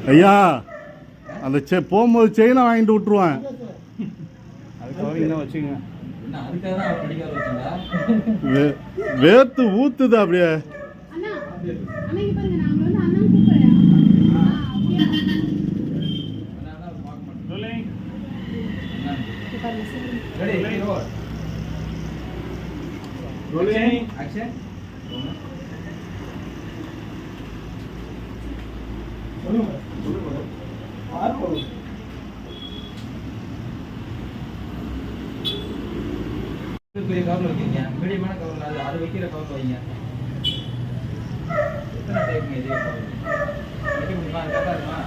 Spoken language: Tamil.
ஐயா அந்த போகும்போது செயினை வாங்கிட்டு விட்டுருவேன். அதுக்காக வச்சுங்க. வேர்த்து ஊத்துது அப்படியே. பெரிய கவர் வைக்கிறீங்க, மீடியமான கவர் அது வைக்கிற கவர் வைங்க. எத்தனை டைப் இதே வைக்க முடியுமா? கரெக்டாக இருக்குமா?